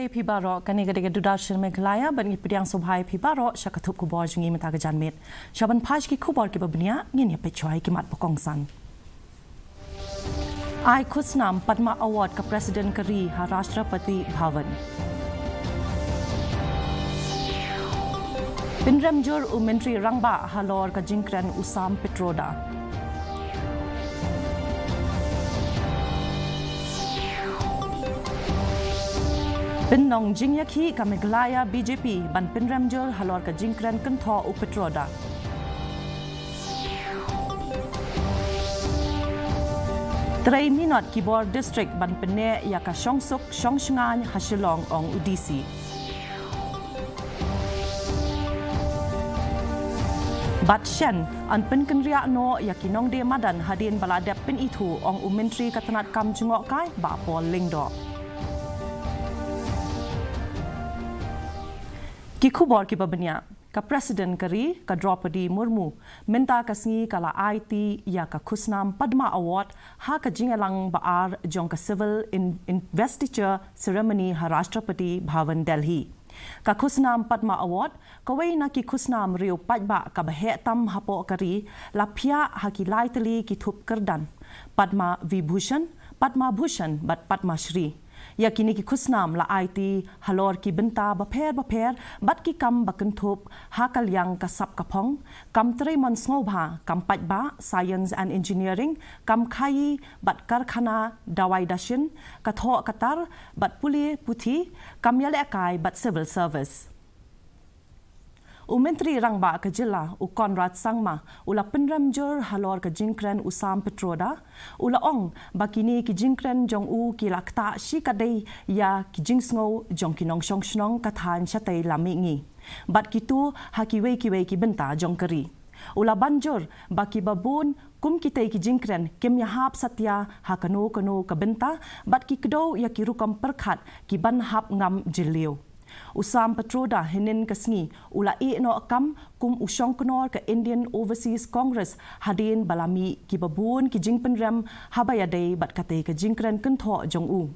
Sore Pibaro kanigade Dudashir Meghalaya ban ipidiang sobhai Pibaro shakatup kubor jungi mataga janmet. Shaban paj ki kubor ki babnia ngin pe choi ki mat pokongsan. Ai khusnam Padma Award ka President Kari ha Rashtrapati Bhavan. Pinramjur u Menteri Rangba halor ka jingkran Usam Petroda. Pinnong Jingyaki ka Meghalaya BJP ban Pinramjur halor ka jingkran Kentho u Petroda. Tray Minot Kibor District ban Pene ya ka Shongsuk Shongshngan Hashilong ong UDC. Bat Shen an Pinkenria no yakinong de madan hadin baladep pin itu ong Menteri Katanat Kam Jungok Kai ba Pol Lingdo. Ki khubor ki babanya ka President Kari ka Draupadi Murmu minta kasngi kala IT ya ka khusnam Padma Award ha ka jingalang baar jong ka civil investiture ceremony ha Rashtrapati Bhavan Delhi. Ka khusnam Padma Award kawai na ki khusnam riu pajba ka bahe tam hapo Kari lapia ha ki laitali ki thup kardan Padma Vibhushan Padma Bhushan bat Padma Shri. Yakini ki khusnam la IT halor ki benta baper bat ki kam bakentup hakal yang kasap kapong kam treimon snobha kam pajba science and engineering kam khai bat karkhana dawai dashin katho katar bat puli puthi kam yale akai bat civil service. Menteri Rangba ke Jilla u Konrad Sangma ula Pinramjur halor ke jingkren Usam Petroda ula ong bakini ki jingkren jong u ki lakta shi kadai ya ki jingsngo jong kinong shongshnong kathan chatai lamingi bat kitu hakiwei ki benta jong Kari ula banjur baki babun kum kitai ki jingkren kem yahap satya hakano ka benta bat ki kdo ya ki rukam perkhat ki ban hap ngam jiliu. Usam Petroda hinin kasngi ula no akam kum usong knor ke Indian Overseas Congress hadin balami ki babun ki jingpen rem habayadei bat kate ke jingkren kentho jong u.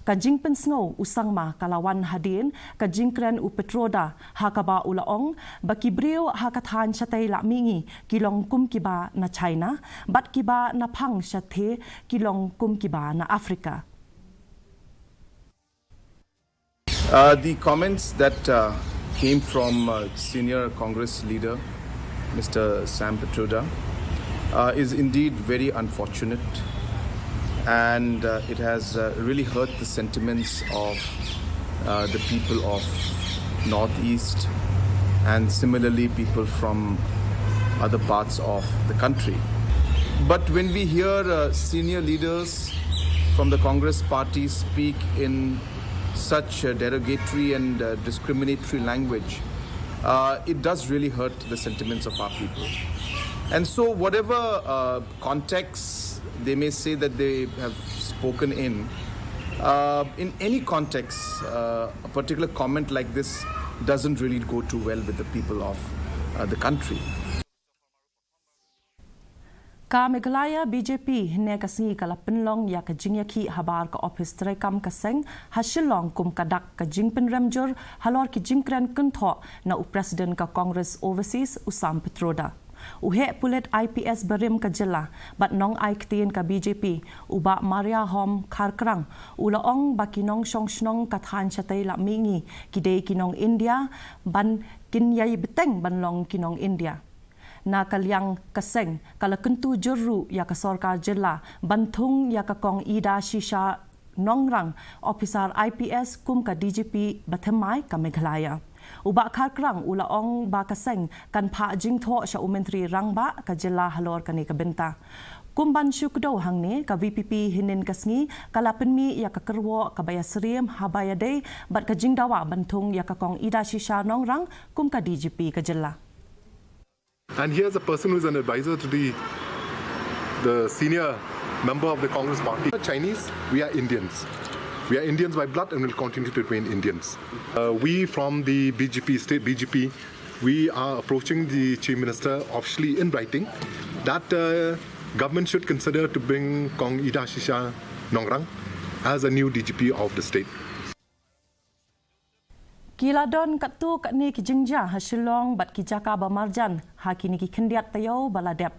Ka jingpen snow usangma kalawan hadin ka jingkren u Petroda hakaba ula ong baki brio hakathan chatai la mingi kilong kum kiba na China bat kiba na phang shathe kilong kum kiba na Africa. The comments that came from senior Congress leader, Mr. Sam Petroda, is indeed very unfortunate, and it has really hurt the sentiments of the people of Northeast and similarly people from other parts of the country. But when we hear senior leaders from the Congress party speak in such derogatory and discriminatory language, it does really hurt the sentiments of our people. And so whatever context they may say that they have spoken in any context, a particular comment like this doesn't really go too well with the people of the country. Ka Meghalaya BJP hine kasngi kala pinlong ya ka jingyaki habar ka office trekam kaseng hashilong kum kadak ka jingpen remjur halor ki jingkren kentho na u president ka Congress Overseas Usam Petroda. Uhe pulet IPS berim ka jela bat nong aiktin ka BJP uba Maria Hom Kharkrang ula ong bakinong shongshnong kathan chatai la mingi kidei kinong India ban kinyai beteng banlong kinong India. Na kalyang kaseng kala kentu juru ya ka sorkar jela bantung ya ka kong ida shisha nongrang officer IPS kum ka DGP bathemai ka Meghalaya uba kharkrang ula ong ba kaseng kan pha jingtho sha Menteri Rangba ka jela halor kani ka benta kumban syukdo hangne ka VPP hinin kasngi kala penmi ya ka kerwo ka bayasrim habayade bat ka jingdawa bantung ya ka kong ida shisha nongrang kum ka DGP ka jela. And here's a person who's an advisor to the senior member of the Congress party. Chinese, we are Indians. We are Indians by blood and will continue to remain Indians. We from the BJP, state BJP, we are approaching the Chief Minister officially in writing that government should consider to bring Kong Ida Shisha Nongrang as a new DGP of the state. Kiladon katu kat ni ki jingja hasilong bat ki jaka bamarjan ha kini ki kendiat tayo baladep.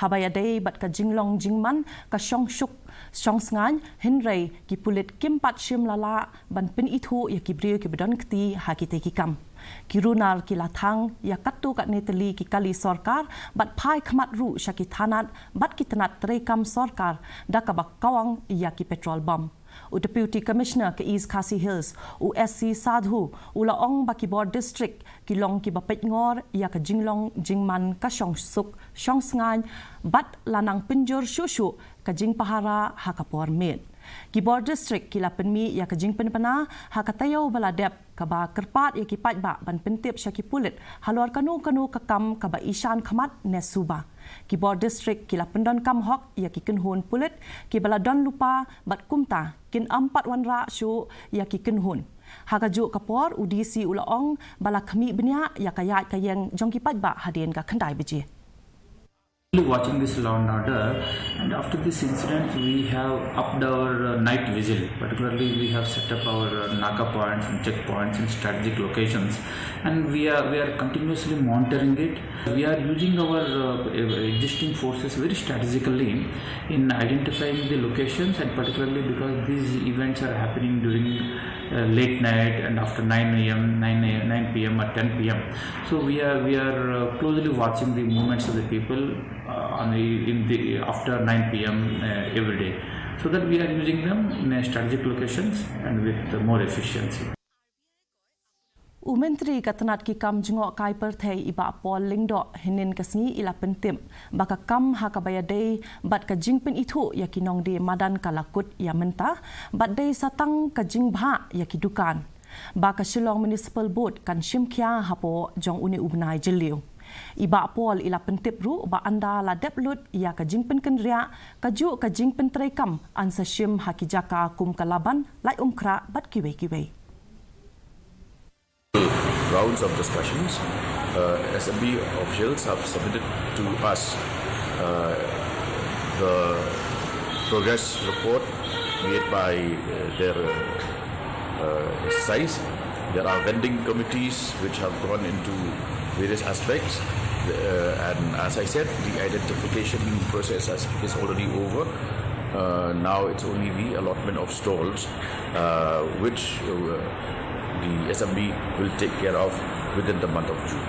Habayadei bat ka jinglong jingman ka shongshuk shongsngan henrei ki pulit kimpat shim lala ban pin itu ya ki brio ki bedon kti ha ki te ki kam. Kirunal ki lathang ya katu kat ni teli ki kali sorkar bat pai khmat ru syaki thanat bat ki tanat terekam sorkar dakabak kawang ya ki petrol bomb. Deputy Commissioner ke East Khasi Hills, USC Sadhu, ulaong Bakibor District, kilong ki bapet ngor, ya ka jinglong jingman ka suk, sngan, bat lanang penjur syushu, ka jing pahara hakapor med. Kibor District kila penmi ya ka jing penpana, hakatayaw baladep, ka ba kerpat ya ki patba ban pentip syaki pulit, halor kanu kakam ka ba isyan khamat nesuba. Kibor District kila pendon kam hok ya ki kenhun pulit ki baladon lupa bat kumta kin 4 wanra syu ya ki kenhun hagaju kapor udisi ulaong bala khami benya ya kayat kayeng jong ki patba hadien ka khandai beji. Watching this law and order, and after this incident we have upped our night vigil. Particularly we have set up our naka points and checkpoints in strategic locations, and we are continuously monitoring it. We are using our existing forces very strategically in identifying the locations, and particularly because these events are happening during late night and after 9 a.m., 9 p.m. or 10 p.m. So we are closely watching the movements of the people after 9 p.m. Every day, so that we are using them in strategic locations and with more efficiency. Menteri katanat ki kam jengok kai perthei iba pol lingdo hinin kasngi ila pentim baka kam hakabayadei bat ka jingpen itu ya kinong di madan kalakut ya mentah bat dei satang ka jingbha ya kidukan baka Shillong Municipal Board kan shimkia hapo jong uni ubnai jeliu. Iba pol ila pentip ru ba anda la deplut ya ka jingpen kenria kaju ka jingpen terekam ansa shim hakijaka kum kalaban lai umkra bat kiwei. Rounds of discussions, SMB officials have submitted to us the progress report made by their exercise. There are vending committees which have gone into various aspects, and as I said, the identification process is already over. Now it's only the allotment of stalls, which the SMB will take care of within the month of June.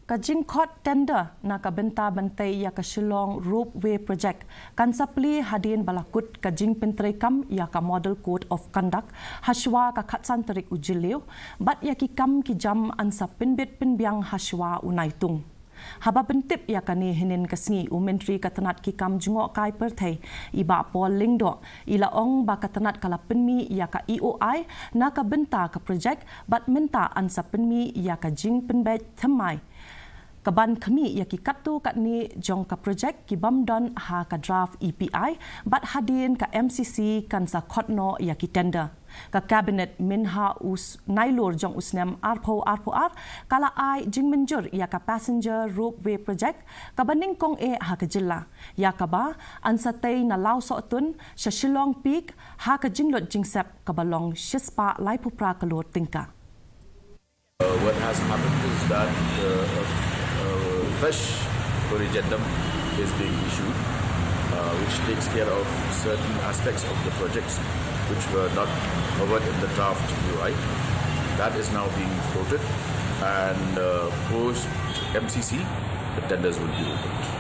Kajing court tender na kabenta bantai ya ka Shillong Ropeway Project kan sapli hadin balakut kajing pentrekam ya ka Model Code of Conduct haswa ka khatsan terik ujiliu bat ya ki kam ki jam ansa pinbit pinbiang haswa unaitung. Haba bentip ya kani hinin kasngi Menteri katanat ki kam jengok kai perthei iba pol lingdo ila ong ba katanat kala penmi ya ka EOI na ka benta ka projek bat minta ansa penmi ya ka jing penbet thamai kaban kami ya ki katu kat ni jong ka projek ki bamdon ha ka draft EPI bat hadin ka MCC kan sa khotno ya ki tender ka cabinet minha us nailur jong usnem arpo kala ai jingmenjur ya ka passenger ropeway project ka baning kong ha ka jilla ya ka ba ansatay na law so tun sa Shillong Peak ha ka jinglot jingsep ka balong shispa lai pupra ka lor tingka. What has happened is that fresh corrigendum is being issued, which takes care of certain aspects of the projects which were not covered in the draft UI. That is now being floated, and post MCC, the tenders will be opened.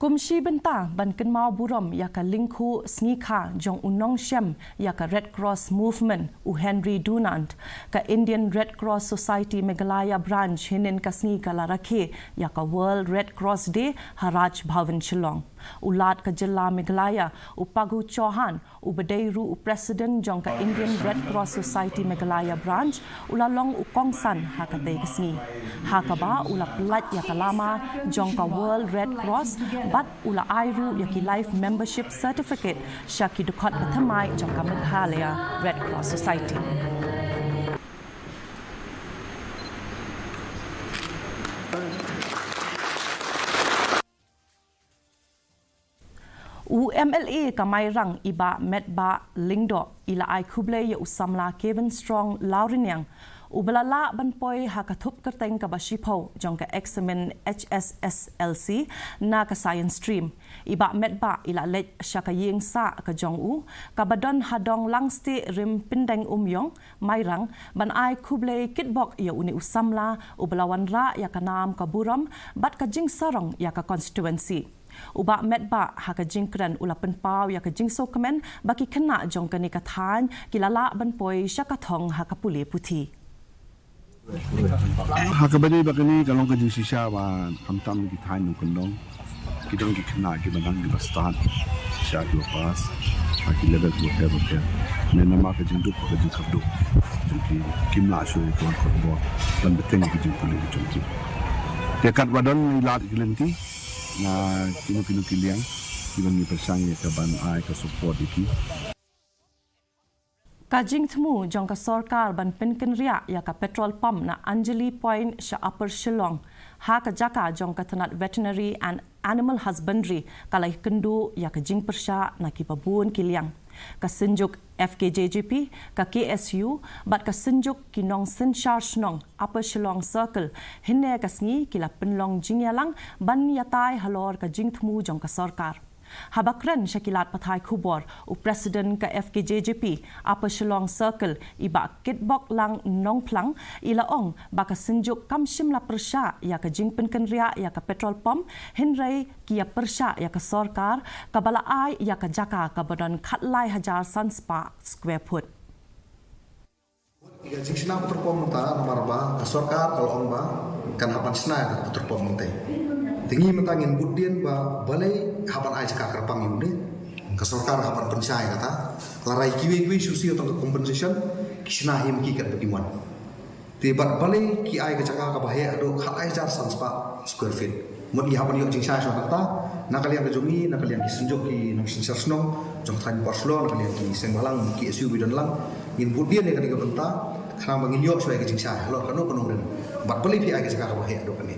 Kumshi benta ban kenmau burom ya ka lingku snigha jong unong shem ya ka Red Cross Movement u Henry Dunant ka Indian Red Cross Society Meghalaya branch hinin ka snigha la rakhe ya ka World Red Cross Day Haraj Bhavan Shillong. Ulat ka jilla Meghalaya u Pagu Chauhan u Badairu u President jong ka Indian Red Cross Society Meghalaya branch ulalong u Kongsan ha ka te kasni ha ka ba ulap lat ya ka lama jong ka World Red Cross bat ula airu ya ki life membership certificate syaki dukot bathamai jong ka Meghalaya Red Cross Society. MLA kamay rang iba medba lingdo ila ay kuble ya usamla Kevin Strong Laurinyang ubalala banpoy hakathup kerteng ka basipaw jong ka examen HSSLC na ka science stream iba medba ila let sya ka ying sa ka jong u kabadon hadong langsti rim pindeng umyong mayrang ban ay kuble kitbok ya uni usamla ubalawan ra ya kanam ka buram bat ka jing sarong ya ka constituency uba medba haka jingkran ulapan pau ya ka jingso kemen baki kena jong kani kathan kilala banpoy syakathong haka puli puthi haka bani bakani kalong ka jing sisha wa kamtam ki than nu kondong kidong ki kena ki badang ki bastan sisha ki pas haki level ko ke ne nama ka jing duk ka jing kabdo ki kimla shu ko ko bo dan beteng ki jing puli jong ki dekat wadon ilat kilenti na kinu kiliang ibang ipersang ya kaban ay ka support iki kajing temu jong ka sarkar ban pinkin ria ya ka petrol pump na Anjali Point sha Upper Shillong ha ka jaka jong ka tanat veterinary and animal husbandry kalai kendu ya ka jing persya na ki babun kiliang ka senjuk FKJJP ka KSU bat ka senjuk kinong senchar snong Upper Shillong Circle hinne ka sngi kila penlong jingyalang ban yatai halor ka jingthmu jong ka sarkar habakran syakilat pathai khubor u president ka FKJJP Upper Shillong Circle iba kitbok lang nong plang ila ong baka senjuk kamshim la persya ya ka jingpen kenria ya ka petrol pump hinrei kia persya ya ka sarkar kabala ai ya ka jaka ka badan khatlai hajar sanspa square foot Iga jingsina petrol pump ta nomor ba ka sarkar kalau ong ba kan hapan sna ka petrol pump te tingi mentangin budien ba balai hapan ai jaka kerpang yune ka sarkar hapan pensai kata larai kiwi susi atau compensation kisna him ki kat bagiman tibat balai ki ai ka jaka ka bahaya ado khat ai jar sanspa square feet mun gi hapan yo jingsa so kata nakalian ka jomi nakalian ki senjok ki nong sinsar snong jong than porslo nakalian ki sengbalang ki SU bidon lang in budien ne ka diga benta khana bangin yo so ai ka jingsa lo kanu kono ren bat balai pi ai ka jaka ka bahaya ado kani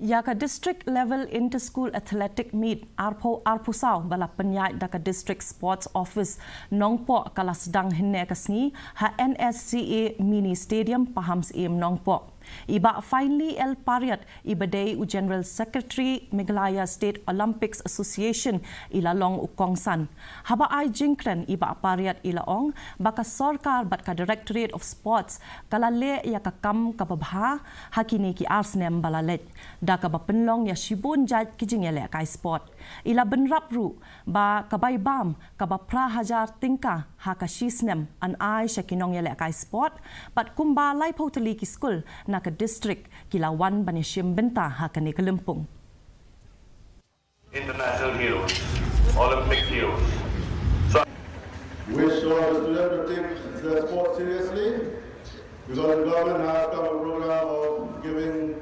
Yaka district level inter-school athletic meet arpusau bala penyai daka district sports office nongpo kala sedang hinne kasngi ha NSCA mini stadium pahams im nongpo iba finally el pariat ibadai u general secretary Meghalaya State Olympics Association ila long ukongsan haba ai jingkran iba pariat ila ong baka sarkar bat ka directorate of sports kala le ya ka kam ka babha hakini ki arsnem balalet daka ba penlong ya shibun jaj kijing ya le kai sport ila benrap ru ba kabai bam ka ba pra hajar tingka ha ka shisnem an ai shakinong ya le kai sport bat kumba lai potali ki school na ka district kilawan banishim benta ha ka ni kelempung international heroes, Olympic heroes. We show the students to take the sport seriously because the government has come a program of giving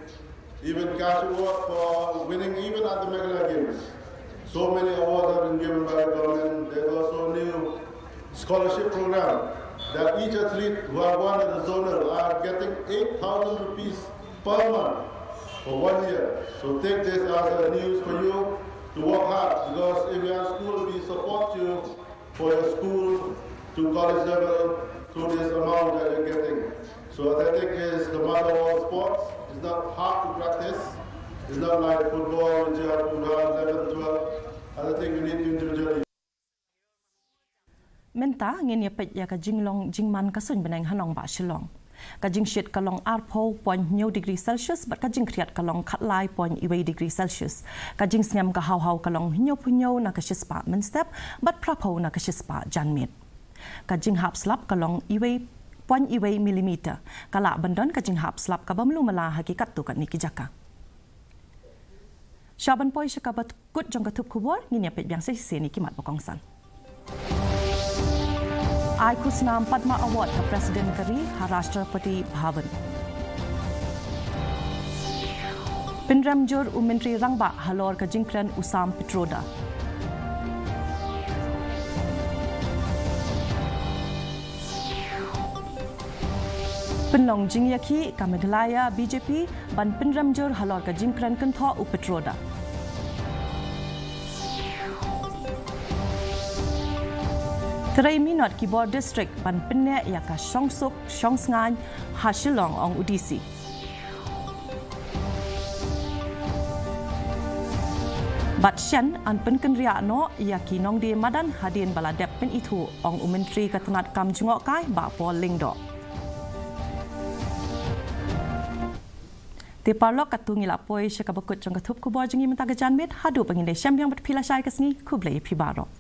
even cash award for winning even at the Meghalaya Games. So many awards have been given by the government. There's also a new scholarship program that each athlete who have won at the zonal are getting 8,000 rupees per month for 1 year. So take this as a news for you to work hard because if you are in school, we support you for your school to college level through this amount that you're getting. So athletic is the mother of all sports. It's not hard to practice. It's not like football, which you have to run 11, 12. I think you need to individually. Menta ngin ya pet ya ka jinglong jingman ka sun benang hanong ba shilong ka jing shit kalong arpo point new degree celsius bat ka jing kriat kalong khatlai point iway degree celsius ka jing sngam ka haw kalong hinyo punyo na ka shispa min step bat prapo na ka shispa janmit ka jing hap slap kalong iway point iway millimeter kala bandon ka jing hap slap ka bamlu mala hakikat tu ka ni kijaka shaban poi shakabat kut jong ka thup khubor ngin ya pet byang se ni kimat bokongsan I kusnam Padma Award ha President Kari ha Rashtrapati Bhavan. Pinram Jur Menteri Rangba halor ka jingkran Usam Pitroda. Penlong jingyaki ka Meghalaya BJP ban Pinram Jur halor ka jingkran kentho u Pitroda. Terai minot kibor district ban penne yaka Shongsuk, Shongsngan, Hashilong ong udisi. Batsyan an penken ria no yaki nong di madan hadin baladep pen itu ong umentri ketenat kam jungok kai ba pol lingdo. Ti parlok katungi lapoi syakabakut jong katup kubor jengi mentaga janmit hadu pengindai syambiang berpila syai kesni kublai pibaro.